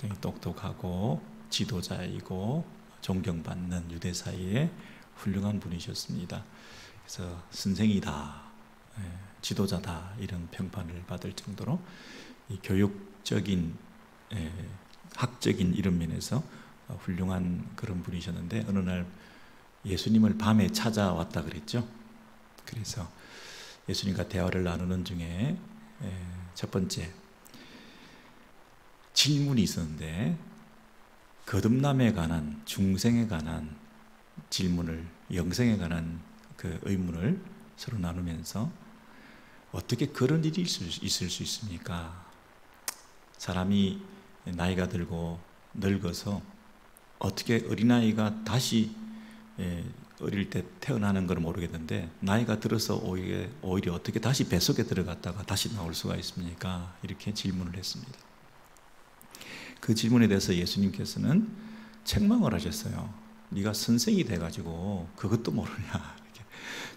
굉장히 똑똑하고 지도자이고 존경받는 유대 사이에 훌륭한 분이셨습니다. 그래서 선생이다, 지도자다 이런 평판을 받을 정도로 이 교육적인, 학적인 이런 면에서 훌륭한 그런 분이셨는데, 어느 날 예수님을 밤에 찾아왔다 그랬죠. 그래서 예수님과 대화를 나누는 중에 첫 번째 질문이 있었는데, 거듭남에 관한, 중생에 관한 질문을, 영생에 관한 그 의문을 서로 나누면서 어떻게 그런 일이 있을 수 있습니까? 사람이 나이가 들고 늙어서 어떻게 어린아이가 다시 어릴 때 태어나는 걸 모르겠는데, 나이가 들어서 오히려 어떻게 다시 뱃속에 들어갔다가 다시 나올 수가 있습니까? 이렇게 질문을 했습니다. 그 질문에 대해서 예수님께서는 책망을 하셨어요. 네가 선생이 돼가지고 그것도 모르냐.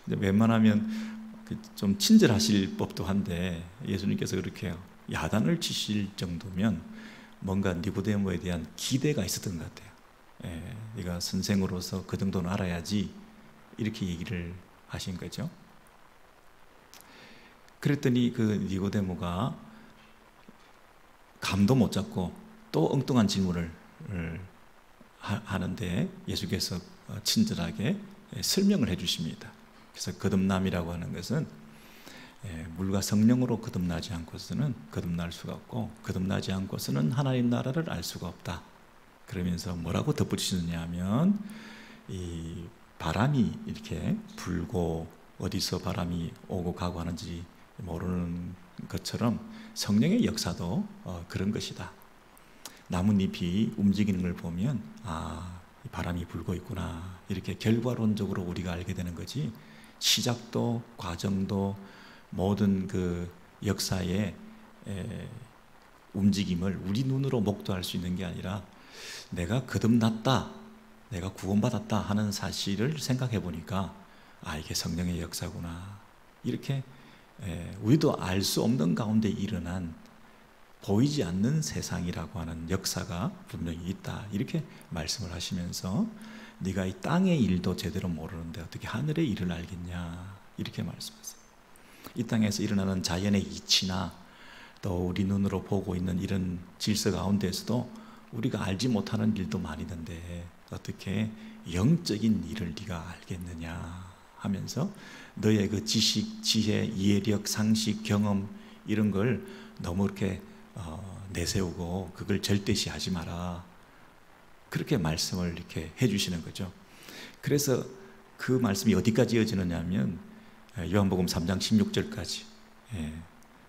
이렇게. 웬만하면 좀 친절하실 법도 한데 예수님께서 그렇게 야단을 치실 정도면 뭔가 니고데모에 대한 기대가 있었던 것 같아요. 네가 선생으로서 그 정도는 알아야지, 이렇게 얘기를 하신 거죠. 그랬더니 그 니고데모가 감도 못 잡고 또 엉뚱한 질문을 하는데 예수께서 친절하게 설명을 해 주십니다. 그래서 거듭남이라고 하는 것은 물과 성령으로 거듭나지 않고서는 거듭날 수가 없고, 거듭나지 않고서는 하나님 나라를 알 수가 없다. 그러면서 뭐라고 덧붙이느냐 하면, 이 바람이 이렇게 불고 어디서 바람이 오고 가고 하는지 모르는 것처럼 성령의 역사도 그런 것이다. 나뭇잎이 움직이는 걸 보면 바람이 불고 있구나, 이렇게 결과론적으로 우리가 알게 되는 거지, 시작도 과정도 모든 그 역사의 움직임을 우리 눈으로 목도할 수 있는 게 아니라, 내가 거듭났다, 내가 구원받았다 하는 사실을 생각해 보니까 이게 성령의 역사구나, 이렇게 우리도 알 수 없는 가운데 일어난 보이지 않는 세상이라고 하는 역사가 분명히 있다, 이렇게 말씀을 하시면서 네가 이 땅의 일도 제대로 모르는데 어떻게 하늘의 일을 알겠냐, 이렇게 말씀하세요. 이 땅에서 일어나는 자연의 이치나 또 우리 눈으로 보고 있는 이런 질서 가운데에서도 우리가 알지 못하는 일도 많이 있는데 어떻게 영적인 일을 네가 알겠느냐 하면서, 너의 그 지식, 지혜, 이해력, 상식, 경험 이런 걸 너무 이렇게 내세우고 그걸 절대시하지 마라, 그렇게 말씀을 이렇게 해주시는 거죠. 그래서 그 말씀이 어디까지 이어지느냐 하면 요한복음 3장 16절까지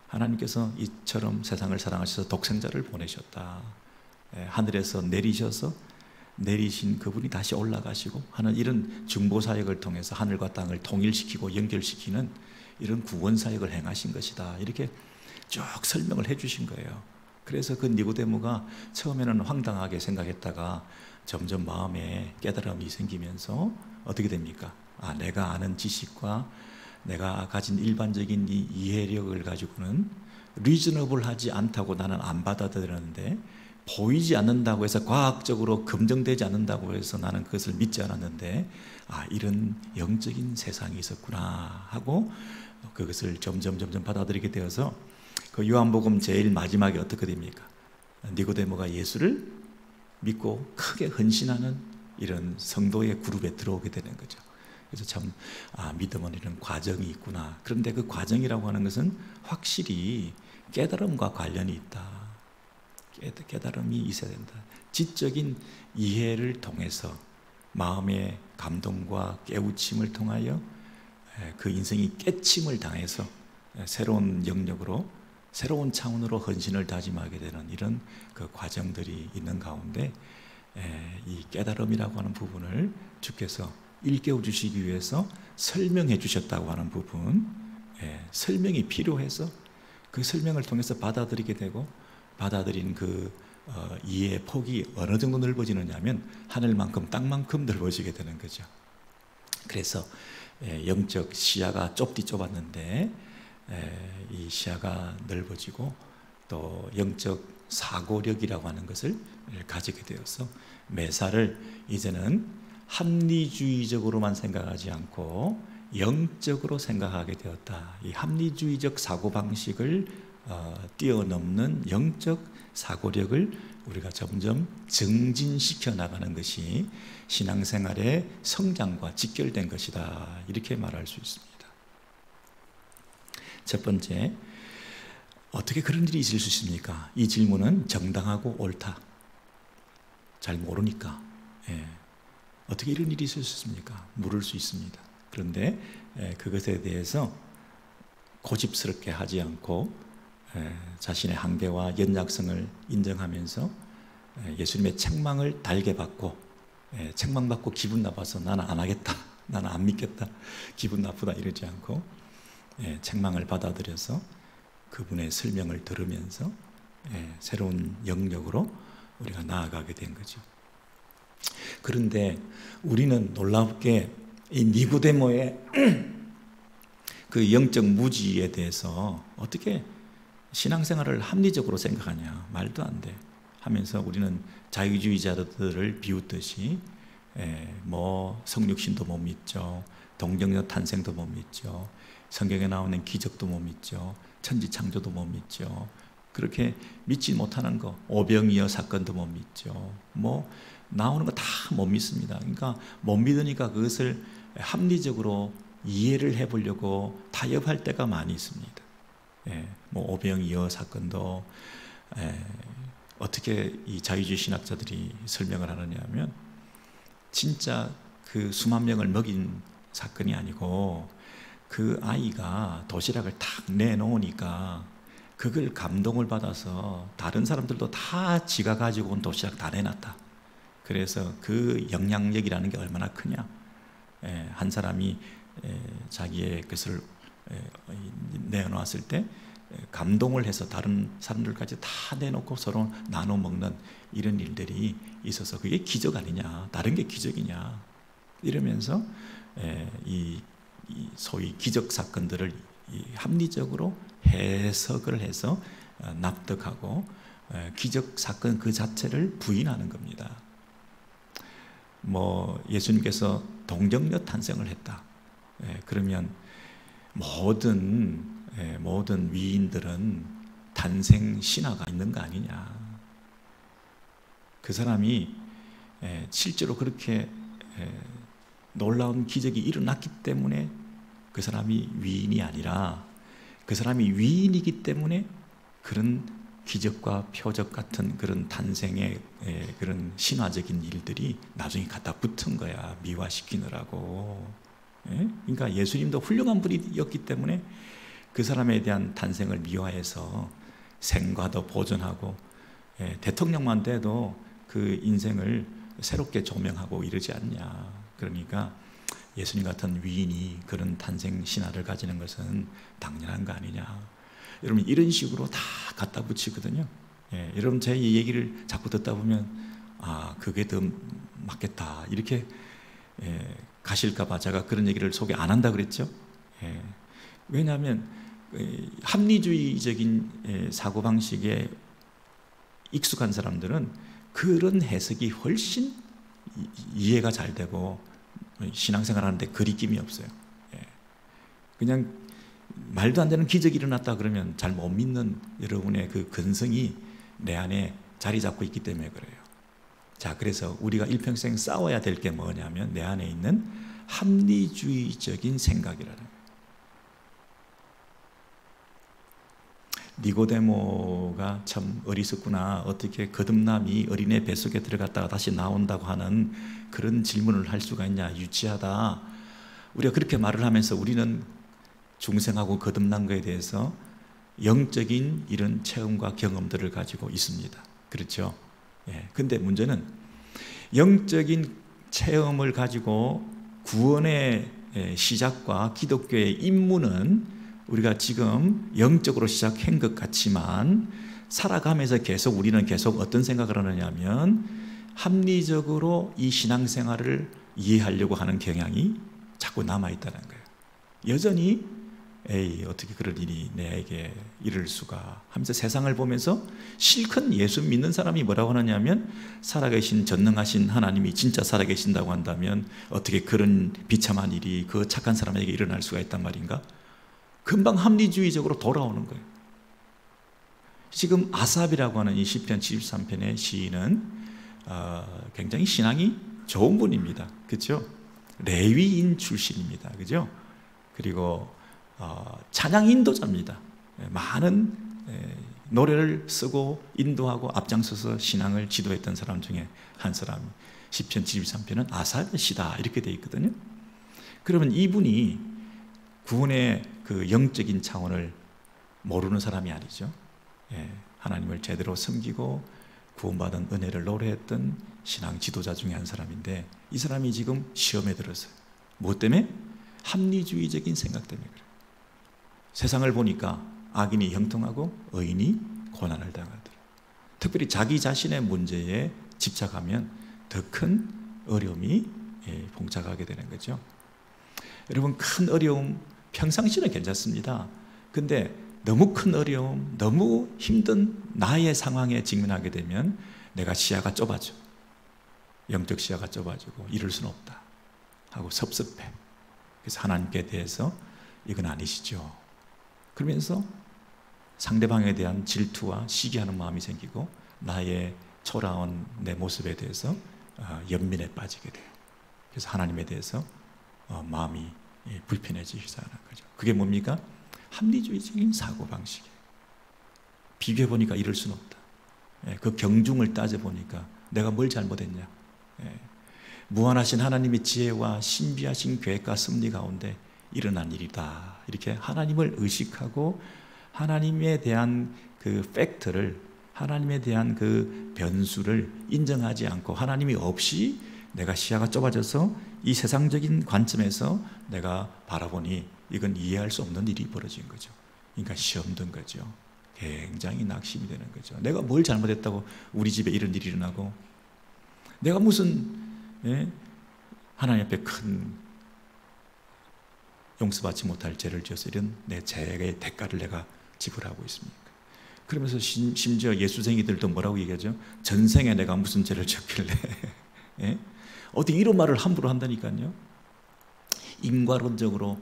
하나님께서 이처럼 세상을 사랑하셔서 독생자를 보내셨다. 하늘에서 내리신 그분이 다시 올라가시고 하는 이런 중보사역을 통해서 하늘과 땅을 통일시키고 연결시키는 이런 구원사역을 행하신 것이다, 이렇게 쭉 설명을 해주신 거예요. 그래서 그 니고데모가 처음에는 황당하게 생각했다가 점점 마음에 깨달음이 생기면서 어떻게 됩니까? 내가 아는 지식과 내가 가진 일반적인 이 이해력을 가지고는 리저너블하지 않다고 나는 안 받아들였는데, 보이지 않는다고 해서 과학적으로 검증되지 않는다고 해서 나는 그것을 믿지 않았는데 이런 영적인 세상이 있었구나 하고 그것을 점점 받아들이게 되어서, 그 요한복음 제일 마지막에 어떻게 됩니까? 니고데모가 예수를 믿고 크게 헌신하는 이런 성도의 그룹에 들어오게 되는 거죠. 그래서 참 믿음은 이런 과정이 있구나. 그런데 그 과정이라고 하는 것은 확실히 깨달음과 관련이 있다. 깨달음이 있어야 된다. 지적인 이해를 통해서 마음의 감동과 깨우침을 통하여 그 인생이 깨침을 당해서 새로운 영역으로, 새로운 차원으로 헌신을 다짐하게 되는 이런 그 과정들이 있는 가운데 이 깨달음이라고 하는 부분을 주께서 일깨워 주시기 위해서 설명해 주셨다고 하는 부분, 설명이 필요해서 그 설명을 통해서 받아들이게 되고, 받아들인 그 이해의 폭이 어느 정도 넓어지느냐 하면 하늘만큼 땅만큼 넓어지게 되는 거죠. 그래서 영적 시야가 좁았는데 이 시야가 넓어지고 또 영적 사고력이라고 하는 것을 가지게 되어서 매사를 이제는 합리주의적으로만 생각하지 않고 영적으로 생각하게 되었다. 이 합리주의적 사고방식을 뛰어넘는 영적 사고력을 우리가 점점 증진시켜 나가는 것이 신앙생활의 성장과 직결된 것이다. 이렇게 말할 수 있습니다. 첫 번째, 어떻게 그런 일이 있을 수 있습니까? 이 질문은 정당하고 옳다. 잘 모르니까. 어떻게 이런 일이 있을 수 있습니까? 물을 수 있습니다. 그런데 그것에 대해서 고집스럽게 하지 않고 자신의 한계와 연약성을 인정하면서 예수님의 책망을 달게 받고 책망받고 기분 나빠서 나는 안 하겠다, 나는 안 믿겠다, 기분 나쁘다 이러지 않고 책망을 받아들여서 그분의 설명을 들으면서 새로운 영역으로 우리가 나아가게 된 거죠. 그런데 우리는 놀랍게 이 니고데모의 그 영적 무지에 대해서 어떻게 신앙생활을 합리적으로 생각하냐, 말도 안 돼 하면서 우리는 자유주의자들을 비웃듯이 뭐 성육신도 못 믿죠, 동정녀 탄생도 못 믿죠, 성경에 나오는 기적도 못 믿죠, 천지창조도 못 믿죠. 그렇게 믿지 못하는 거, 오병이어 사건도 못 믿죠. 뭐 나오는 거 다 못 믿습니다. 그러니까 못 믿으니까 그것을 합리적으로 이해를 해보려고 타협할 때가 많이 있습니다. 뭐 오병이어 사건도 어떻게 이 자유주의 신학자들이 설명을 하느냐 하면 진짜 그 수만 명을 먹인 사건이 아니고 그 아이가 도시락을 탁 내놓으니까 그걸 감동을 받아서 다른 사람들도 다 지가 가지고 온 도시락 다 내놨다. 그래서 그 영향력이라는 게 얼마나 크냐. 한 사람이 자기의 것을 내놓았을 때 감동을 해서 다른 사람들까지 다 내놓고 서로 나눠 먹는 이런 일들이 있어서 그게 기적 아니냐, 다른 게 기적이냐 이러면서 이 소위 기적 사건들을 합리적으로 해석을 해서 납득하고 기적 사건 그 자체를 부인하는 겁니다. 뭐 예수님께서 동정녀 탄생을 했다. 그러면 모든 위인들은 탄생 신화가 있는 거 아니냐. 그 사람이 실제로 그렇게 놀라운 기적이 일어났기 때문에 그 사람이 위인이 아니라 그 사람이 위인이기 때문에 그런 기적과 표적 같은 그런 탄생의 그런 신화적인 일들이 나중에 갖다 붙은 거야. 미화시키느라고. 그러니까 예수님도 훌륭한 분이었기 때문에 그 사람에 대한 탄생을 미화해서 생과도 보존하고 대통령만 돼도 그 인생을 새롭게 조명하고 이러지 않냐. 그러니까 예수님 같은 위인이 그런 탄생 신화를 가지는 것은 당연한 거 아니냐. 여러분 이런 식으로 다 갖다 붙이거든요. 여러분 제 얘기를 자꾸 듣다 보면 아 그게 더 맞겠다 이렇게 가실까 봐 제가 그런 얘기를 소개 안 한다 그랬죠. 왜냐하면 합리주의적인 사고방식에 익숙한 사람들은 그런 해석이 훨씬 이해가 잘 되고 신앙생활 하는데 거리낌이 없어요. 그냥 말도 안 되는 기적이 일어났다 그러면 잘 못 믿는 여러분의 그 근성이 내 안에 자리 잡고 있기 때문에 그래요. 자, 그래서 우리가 일평생 싸워야 될 게 뭐냐면 내 안에 있는 합리주의적인 생각이라는 거예요. 니고데모가 참 어리석구나. 어떻게 거듭남이 어린애 뱃속에 들어갔다가 다시 나온다고 하는 그런 질문을 할 수가 있냐. 유치하다. 우리가 그렇게 말을 하면서 우리는 중생하고 거듭난 것에 대해서 영적인 이런 체험과 경험들을 가지고 있습니다. 그렇죠? 근데 문제는 영적인 체험을 가지고 구원의 시작과 기독교의 임무는 우리가 지금 영적으로 시작한 것 같지만 살아가면서 계속 우리는 계속 어떤 생각을 하느냐면 합리적으로 이 신앙생활을 이해하려고 하는 경향이 자꾸 남아있다는 거예요. 여전히 에이, 어떻게 그럴 일이 내게 이를 수가 하면서 세상을 보면서 실컷 예수 믿는 사람이 뭐라고 하느냐면, 살아계신 전능하신 하나님이 진짜 살아계신다고 한다면 어떻게 그런 비참한 일이 그 착한 사람에게 일어날 수가 있단 말인가? 금방 합리주의적으로 돌아오는 거예요. 지금 아삽이라고 하는 이 시편 73편의 시인은 굉장히 신앙이 좋은 분입니다. 그렇죠? 레위인 출신입니다. 그죠? 그리고 찬양 인도자입니다. 많은 노래를 쓰고 인도하고 앞장서서 신앙을 지도했던 사람 중에 한 사람. 시편 73편은 아삽의 시다 이렇게 되어 있거든요. 그러면 이분이 구원의 그 영적인 차원을 모르는 사람이 아니죠. 하나님을 제대로 섬기고 구원받은 은혜를 노래했던 신앙 지도자 중에 한 사람인데, 이 사람이 지금 시험에 들었어요. 무엇 때문에? 합리주의적인 생각 때문에 그래요. 세상을 보니까 악인이 형통하고 의인이 고난을 당하더라. 특별히 자기 자신의 문제에 집착하면 더 큰 어려움이 봉착하게 되는 거죠. 여러분, 큰 어려움 평상시는 괜찮습니다. 근데 너무 큰 어려움, 너무 힘든 나의 상황에 직면하게 되면 내가 시야가 좁아져. 영적 시야가 좁아지고 이럴 수는 없다 하고 섭섭해. 그래서 하나님께 대해서 이건 아니시죠. 그러면서 상대방에 대한 질투와 시기하는 마음이 생기고 나의 초라한 내 모습에 대해서 연민에 빠지게 돼요. 그래서 하나님에 대해서 마음이 불편해지기 시작하는 거죠. 그게 뭡니까? 합리주의적인 사고방식이에요. 비교해보니까 이럴 수는 없다. 그 경중을 따져보니까 내가 뭘 잘못했냐. 무한하신 하나님의 지혜와 신비하신 계획과 섭리 가운데 일어난 일이다. 이렇게 하나님을 의식하고 하나님에 대한 그 팩트를, 하나님에 대한 그 변수를 인정하지 않고 하나님이 없이 내가 시야가 좁아져서 이 세상적인 관점에서 내가 바라보니 이건 이해할 수 없는 일이 벌어진 거죠. 그러니까 시험 든 거죠. 굉장히 낙심이 되는 거죠. 내가 뭘 잘못했다고 우리 집에 이런 일이 일어나고, 내가 무슨 하나님 앞에 큰 용서받지 못할 죄를 지어서 이런 내 죄의 대가를 내가 지불하고 있습니까? 그러면서 심지어 예수쟁이들도 뭐라고 얘기하죠? 전생에 내가 무슨 죄를 지었길래 어떻게 이런 말을 함부로 한다니까요. 인과론적으로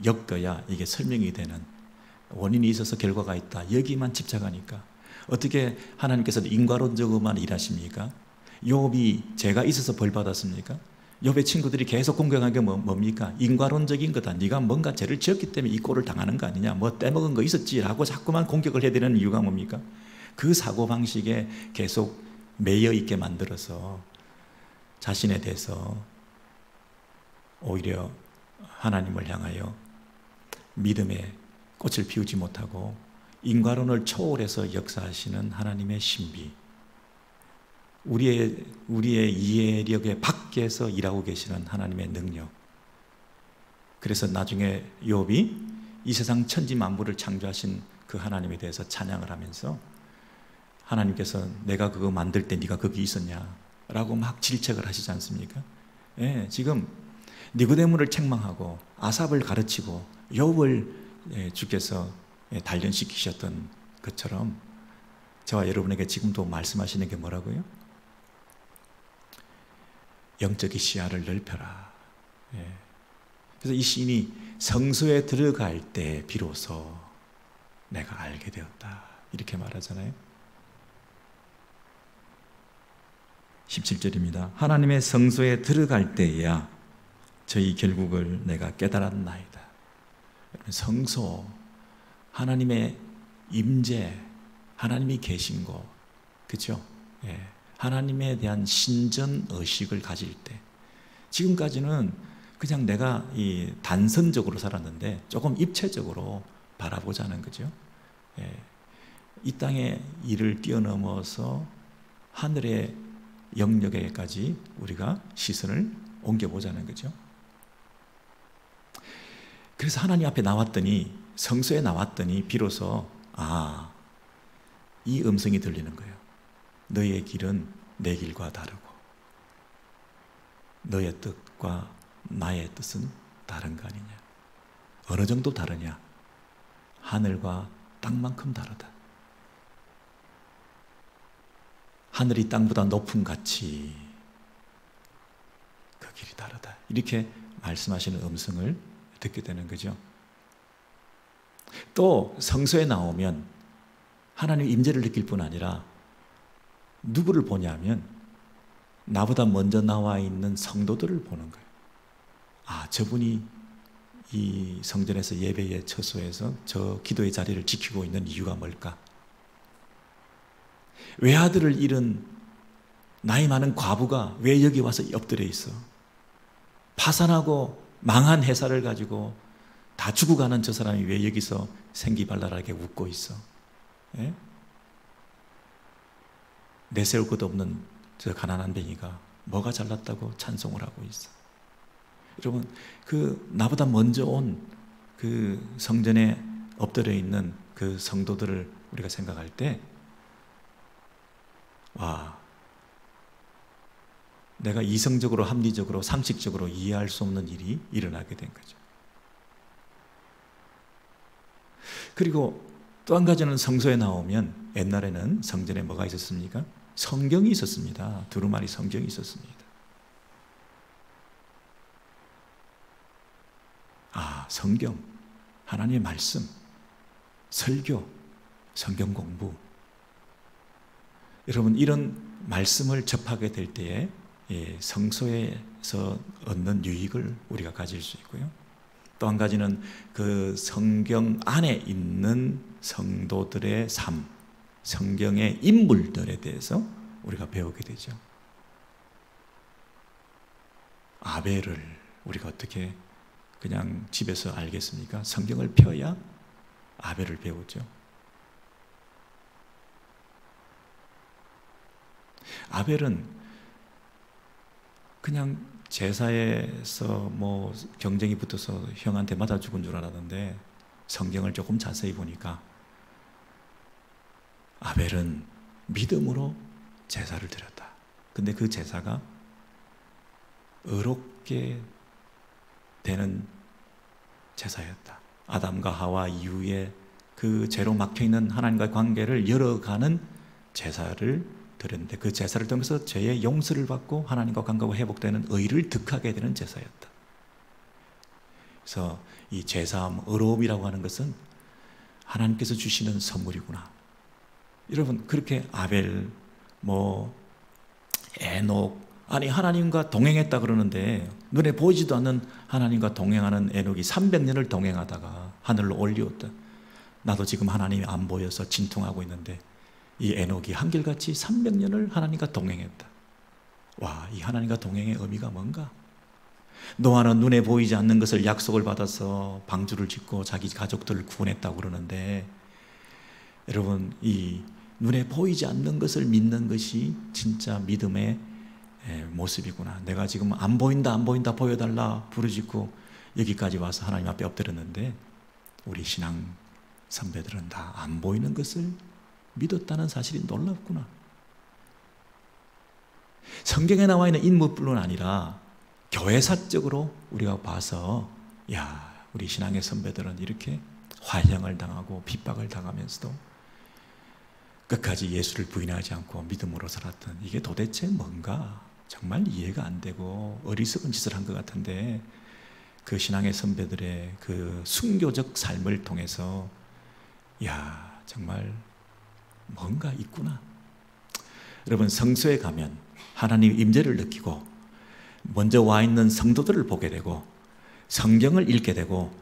엮어야 이게 설명이 되는, 원인이 있어서 결과가 있다, 여기만 집착하니까. 어떻게 하나님께서는 인과론적으로만 일하십니까? 욥이 죄가 있어서 벌 받았습니까? 욥의 친구들이 계속 공격한 게 뭡니까? 인과론적인 거다. 네가 뭔가 죄를 지었기 때문에 이 꼴을 당하는 거 아니냐, 뭐 떼먹은 거 있었지라고 자꾸만 공격을 해야 되는 이유가 뭡니까? 그 사고방식에 계속 매여 있게 만들어서 자신에 대해서 오히려 하나님을 향하여 믿음의 꽃을 피우지 못하고 인과론을 초월해서 역사하시는 하나님의 신비, 우리의 이해력의 밖에서 일하고 계시는 하나님의 능력. 그래서 나중에 욥이 이 세상 천지 만물을 창조하신 그 하나님에 대해서 찬양을 하면서, 하나님께서 내가 그거 만들 때 네가 거기 있었냐라고 막 질책을 하시지 않습니까? 지금 니고데모를 책망하고 아삽을 가르치고 욥을 주께서 단련시키셨던 것처럼 저와 여러분에게 지금도 말씀하시는 게 뭐라고요? 영적인 시야를 넓혀라. 그래서 이 시인이 성소에 들어갈 때 비로소 내가 알게 되었다 이렇게 말하잖아요. 17절입니다. 하나님의 성소에 들어갈 때야 저희 결국을 내가 깨달았나이다. 성소, 하나님의 임재, 하나님이 계신 곳, 그렇죠? 하나님에 대한 신전 의식을 가질 때, 지금까지는 그냥 내가 이 단선적으로 살았는데 조금 입체적으로 바라보자는 거죠. 이 땅의 일을 뛰어넘어서 하늘의 영역에까지 우리가 시선을 옮겨보자는 거죠. 그래서 하나님 앞에 나왔더니, 성소에 나왔더니 비로소 이 음성이 들리는 거예요. 너의 길은 내 길과 다르고 너의 뜻과 나의 뜻은 다른 거 아니냐. 어느 정도 다르냐? 하늘과 땅만큼 다르다. 하늘이 땅보다 높은 가치, 그 길이 다르다. 이렇게 말씀하시는 음성을 듣게 되는 거죠. 또 성서에 나오면 하나님의 임재를 느낄 뿐 아니라 누구를 보냐면 나보다 먼저 나와 있는 성도들을 보는 거예요. 아, 저분이 이 성전에서 예배의 처소에서 저 기도의 자리를 지키고 있는 이유가 뭘까? 외아들을 잃은 나이 많은 과부가 왜 여기 와서 엎드려 있어? 파산하고 망한 회사를 가지고 다 죽어가는 저 사람이 왜 여기서 생기발랄하게 웃고 있어? 예? 내세울 것도 없는 저 가난한 뱅이가 뭐가 잘났다고 찬송을 하고 있어? 여러분, 그 나보다 먼저 온 그 성전에 엎드려 있는 그 성도들을 우리가 생각할 때, 와, 내가 이성적으로, 합리적으로, 상식적으로 이해할 수 없는 일이 일어나게 된 거죠. 그리고 또 한 가지는 성서에 나오면 옛날에는 성전에 뭐가 있었습니까? 성경이 있었습니다. 두루마리 성경이 있었습니다. 아, 성경, 하나님의 말씀, 설교, 성경 공부. 여러분, 이런 말씀을 접하게 될 때에 성서에서 얻는 유익을 우리가 가질 수 있고요. 또 한 가지는 그 성경 안에 있는 성도들의 삶, 성경의 인물들에 대해서 우리가 배우게 되죠. 아벨을 우리가 어떻게 그냥 집에서 알겠습니까? 성경을 펴야 아벨을 배우죠. 아벨은 그냥 제사에서 뭐 경쟁이 붙어서 형한테 맞아 죽은 줄 알았는데 성경을 조금 자세히 보니까 아벨은 믿음으로 제사를 드렸다. 근데 그 제사가 의롭게 되는 제사였다. 아담과 하와 이후에 그 죄로 막혀있는 하나님과의 관계를 열어가는 제사를 드렸는데 그 제사를 통해서 죄의 용서를 받고 하나님과 관계가 회복되는 의를 득하게 되는 제사였다. 그래서 이 제사함, 의로움이라고 하는 것은 하나님께서 주시는 선물이구나. 여러분, 그렇게 아벨, 에녹, 아니 하나님과 동행했다 그러는데 눈에 보이지도 않는 하나님과 동행하는 에녹이 300년을 동행하다가 하늘로 올리었다. 나도 지금 하나님이 안 보여서 진통하고 있는데 이 에녹이 한결같이 300년을 하나님과 동행했다. 와, 이 하나님과 동행의 의미가 뭔가? 노아는 눈에 보이지 않는 것을 약속을 받아서 방주를 짓고 자기 가족들을 구원했다고 그러는데, 여러분, 이 눈에 보이지 않는 것을 믿는 것이 진짜 믿음의 모습이구나. 내가 지금 안 보인다 보여달라 부르짖고 여기까지 와서 하나님 앞에 엎드렸는데 우리 신앙 선배들은 다 안 보이는 것을 믿었다는 사실이 놀랍구나. 성경에 나와 있는 인물뿐만 아니라 교회사적으로 우리가 봐서, 야, 우리 신앙의 선배들은 이렇게 화형을 당하고 핍박을 당하면서도 끝까지 예수를 부인하지 않고 믿음으로 살았던, 이게 도대체 뭔가 정말 이해가 안 되고 어리석은 짓을 한 것 같은데, 그 신앙의 선배들의 그 순교적 삶을 통해서 야, 정말 뭔가 있구나. 여러분, 성서에 가면 하나님 임재를 느끼고 먼저 와 있는 성도들을 보게 되고 성경을 읽게 되고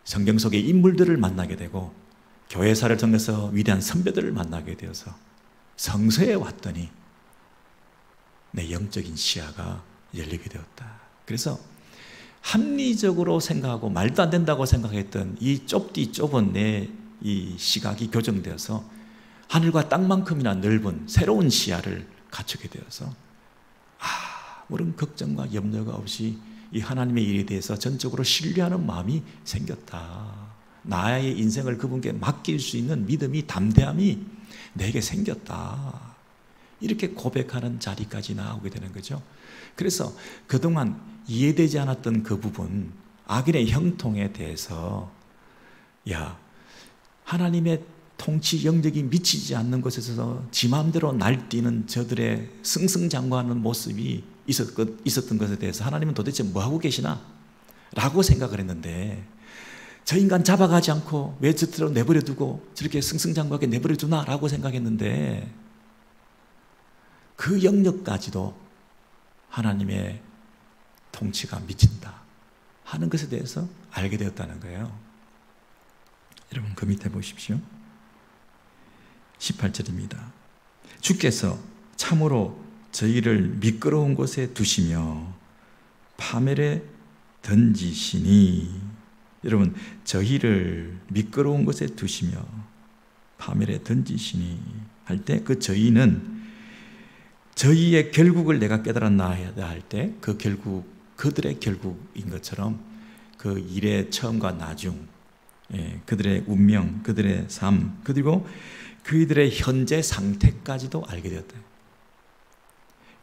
성경 속의 인물들을 만나게 되고 교회사를 통해서 위대한 선배들을 만나게 되어서 성서에 왔더니 내 영적인 시야가 열리게 되었다. 그래서 합리적으로 생각하고 말도 안 된다고 생각했던 이 좁은 내 이 시각이 교정되어서 하늘과 땅만큼이나 넓은 새로운 시야를 갖추게 되어서 아무런 걱정과 염려가 없이 이 하나님의 일에 대해서 전적으로 신뢰하는 마음이 생겼다. 나의 인생을 그분께 맡길 수 있는 믿음이, 담대함이 내게 생겼다. 이렇게 고백하는 자리까지 나오게 되는 거죠. 그래서 그동안 이해되지 않았던 그 부분, 악인의 형통에 대해서 야, 하나님의 통치 영역이 미치지 않는 곳에서 지 마음대로 날뛰는 저들의 승승장구하는 모습이 있었던 것에 대해서 하나님은 도대체 뭐하고 계시나? 라고 생각을 했는데, 저 인간 잡아가지 않고 왜 저대로 내버려 두고 저렇게 승승장구하게 내버려 두나? 라고 생각했는데, 그 영역까지도 하나님의 통치가 미친다 하는 것에 대해서 알게 되었다는 거예요. 여러분, 그 밑에 보십시오. 18절입니다. 주께서 참으로 저희를 미끄러운 곳에 두시며 파멸에 던지시니. 여러분, 저희를 미끄러운 곳에 두시며 파멸에 던지시니 할 때, 그 저희는 저희의 결국을 내가 깨달았나 할 때, 그 결국, 그들의 결국인 것처럼 그 일의 처음과 나중, 그들의 운명, 그들의 삶, 그리고 그들의 현재 상태까지도 알게 되었다.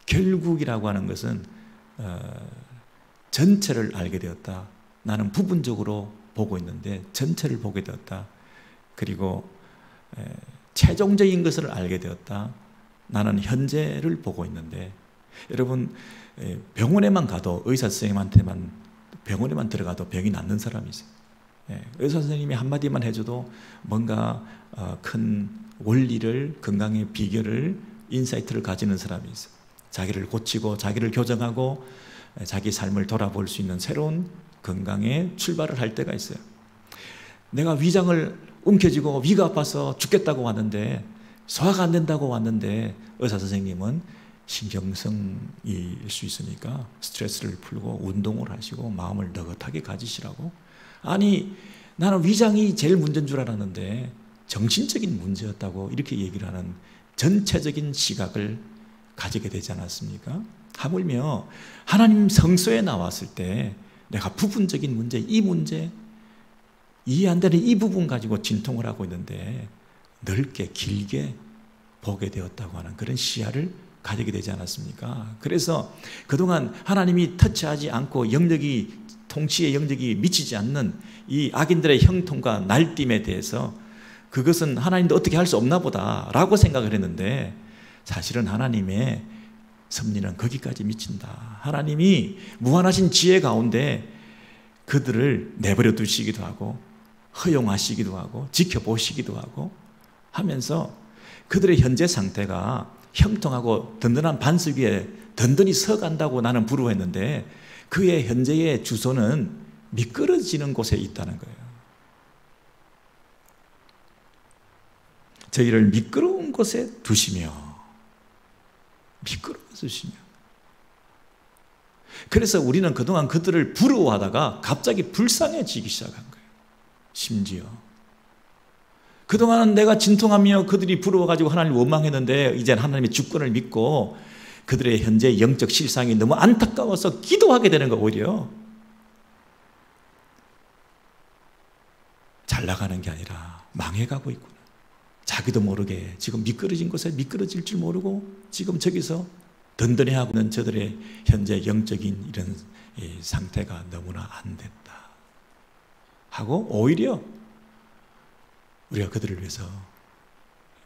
결국이라고 하는 것은 전체를 알게 되었다. 나는 부분적으로 보고 있는데 전체를 보게 되었다. 그리고 최종적인 것을 알게 되었다. 나는 현재를 보고 있는데, 여러분, 병원에만 가도 의사 선생님한테만, 병원에만 들어가도 병이 낫는 사람이 있어요. 의사 선생님이 한마디만 해줘도 뭔가 큰 원리를, 건강의 비결을, 인사이트를 가지는 사람이 있어요. 자기를 고치고 자기를 교정하고 자기 삶을 돌아볼 수 있는 새로운 건강의 출발을 할 때가 있어요. 내가 위장을 움켜쥐고 위가 아파서 죽겠다고 왔는데, 소화가 안 된다고 왔는데, 의사 선생님은 신경성일 수 있으니까 스트레스를 풀고 운동을 하시고 마음을 느긋하게 가지시라고. 아니, 나는 위장이 제일 문제인 줄 알았는데 정신적인 문제였다고 이렇게 얘기를 하는 전체적인 시각을 가지게 되지 않았습니까? 하물며 하나님 성소에 나왔을 때 내가 부분적인 문제, 이 문제, 이해 안 되는 이 부분 가지고 진통을 하고 있는데 넓게 길게 보게 되었다고 하는 그런 시야를 가지게 되지 않았습니까? 그래서 그동안 하나님이 터치하지 않고 영역이, 통치의 영역이 미치지 않는 이 악인들의 형통과 날뛰임에 대해서 그것은 하나님도 어떻게 할 수 없나 보다 라고 생각을 했는데, 사실은 하나님의 섭리는 거기까지 미친다. 하나님이 무한하신 지혜 가운데 그들을 내버려 두시기도 하고 허용하시기도 하고 지켜보시기도 하고 하면서 그들의 현재 상태가 형통하고 든든한 반석 위에 든든히 서간다고 나는 부러워했는데, 그의 현재의 주소는 미끄러지는 곳에 있다는 거예요. 저희를 미끄러운 곳에 두시며, 미끄러워 두시며. 그래서 우리는 그동안 그들을 부러워하다가 갑자기 불쌍해지기 시작한 거예요. 심지어 그동안은 내가 진통하며 그들이 부러워가지고 하나님을 원망했는데, 이제는 하나님의 주권을 믿고 그들의 현재 영적 실상이 너무 안타까워서 기도하게 되는 거. 오히려 잘 나가는 게 아니라 망해가고 있구나. 자기도 모르게 지금 미끄러진 곳에 미끄러질 줄 모르고 지금 저기서 든든해하고 있는 저들의 현재 영적인 이런 상태가 너무나 안 됐다 하고, 오히려 우리가 그들을 위해서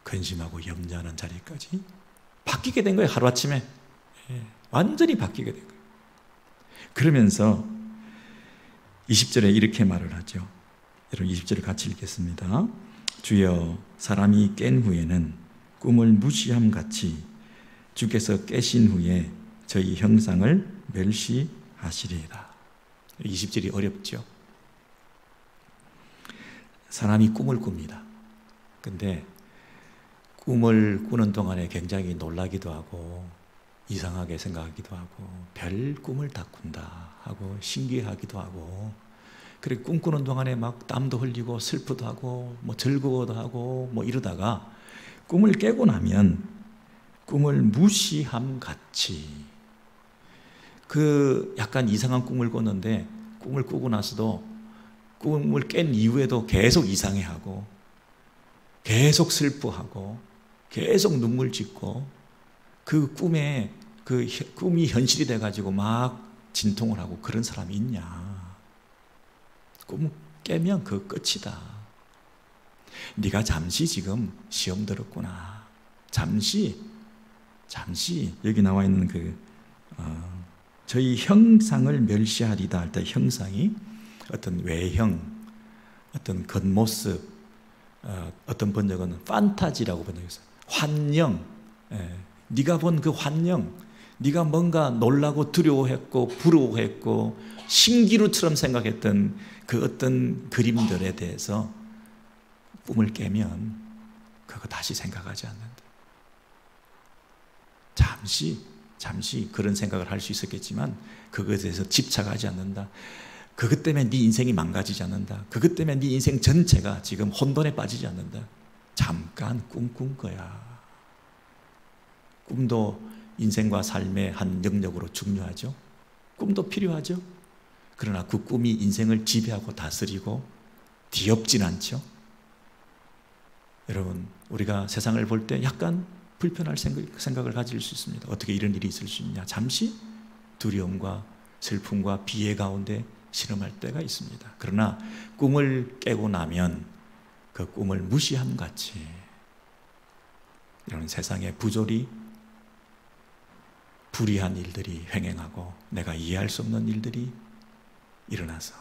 근심하고 염려하는 자리까지 바뀌게 된 거예요. 하루아침에 완전히 바뀌게 된 거예요. 그러면서 20절에 이렇게 말을 하죠. 여러분, 20절을 같이 읽겠습니다. 주여, 사람이 깬 후에는 꿈을 무시함같이 주께서 깨신 후에 저희 형상을 멸시하시리이다. 20절이 어렵죠. 사람이 꿈을 꿉니다. 근데 꿈을 꾸는 동안에 굉장히 놀라기도 하고 이상하게 생각하기도 하고 별 꿈을 다 꾼다 하고 신기하기도 하고, 그리고 꿈꾸는 동안에 막 땀도 흘리고 슬프도 하고 뭐 즐거워도 하고 뭐 이러다가 꿈을 깨고 나면 꿈을 무시함 같이, 그 약간 이상한 꿈을 꿨는데 꿈을 꾸고 나서도 꿈을 깬 이후에도 계속 이상해하고 계속 슬퍼하고 계속 눈물 짓고, 그 꿈에 그 꿈이 현실이 돼가지고 막 진통을 하고 그런 사람이 있냐? 꿈 깨면 그 끝이다. 네가 잠시 지금 시험 들었구나. 잠시 여기 나와 있는 저희 형상을 멸시하리다 할 때 형상이 어떤 외형, 어떤 겉모습, 어떤 번역은 판타지라고 번역했어요. 환영, 네가 본 그 환영, 네가 뭔가 놀라고 두려워했고 부러워했고 신기루처럼 생각했던 그 어떤 그림들에 대해서 꿈을 깨면 그거 다시 생각하지 않는다. 잠시 그런 생각을 할 수 있었겠지만 그것에 대해서 집착하지 않는다. 그것 때문에 네 인생이 망가지지 않는다. 그것 때문에 네 인생 전체가 지금 혼돈에 빠지지 않는다. 잠깐 꿈 꾼 거야. 꿈도 인생과 삶의 한 영역으로 중요하죠. 꿈도 필요하죠. 그러나 그 꿈이 인생을 지배하고 다스리고 뒤엎진 않죠. 여러분, 우리가 세상을 볼 때 약간 불편할 생각을 가질 수 있습니다. 어떻게 이런 일이 있을 수 있냐. 잠시 두려움과 슬픔과 비애 가운데 실험할 때가 있습니다. 그러나 꿈을 깨고 나면 그 꿈을 무시함 같이 이런 세상의 부조리, 불의한 일들이 횡행하고 내가 이해할 수 없는 일들이 일어나서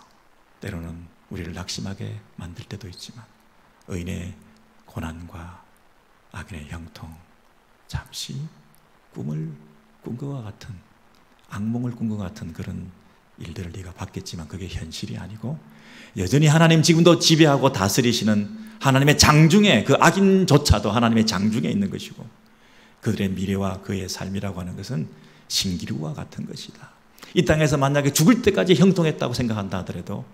때로는 우리를 낙심하게 만들 때도 있지만 의인의 고난과 악인의 형통, 잠시 꿈을 꾼 것과 같은, 악몽을 꾼 것 같은 그런 일들을 네가 받겠지만 그게 현실이 아니고 여전히 하나님 지금도 지배하고 다스리시는 하나님의 장중에, 그 악인조차도 하나님의 장중에 있는 것이고 그들의 미래와 그의 삶이라고 하는 것은 신기루와 같은 것이다. 이 땅에서 만약에 죽을 때까지 형통했다고 생각한다 하더라도,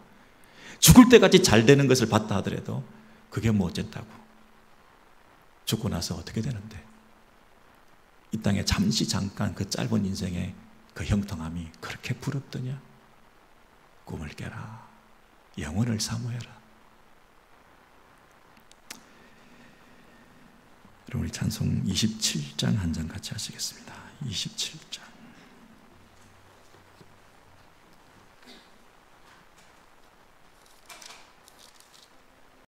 죽을 때까지 잘 되는 것을 봤다 하더라도 그게 뭐 어쨌다고. 죽고 나서 어떻게 되는데 이 땅에 잠깐 그 짧은 인생의 그 형통함이 그렇게 부럽더냐. 꿈을 깨라. 영혼을 사모해라. 여러분, 우리 찬송 27장 한 장 같이 하시겠습니다. 27장.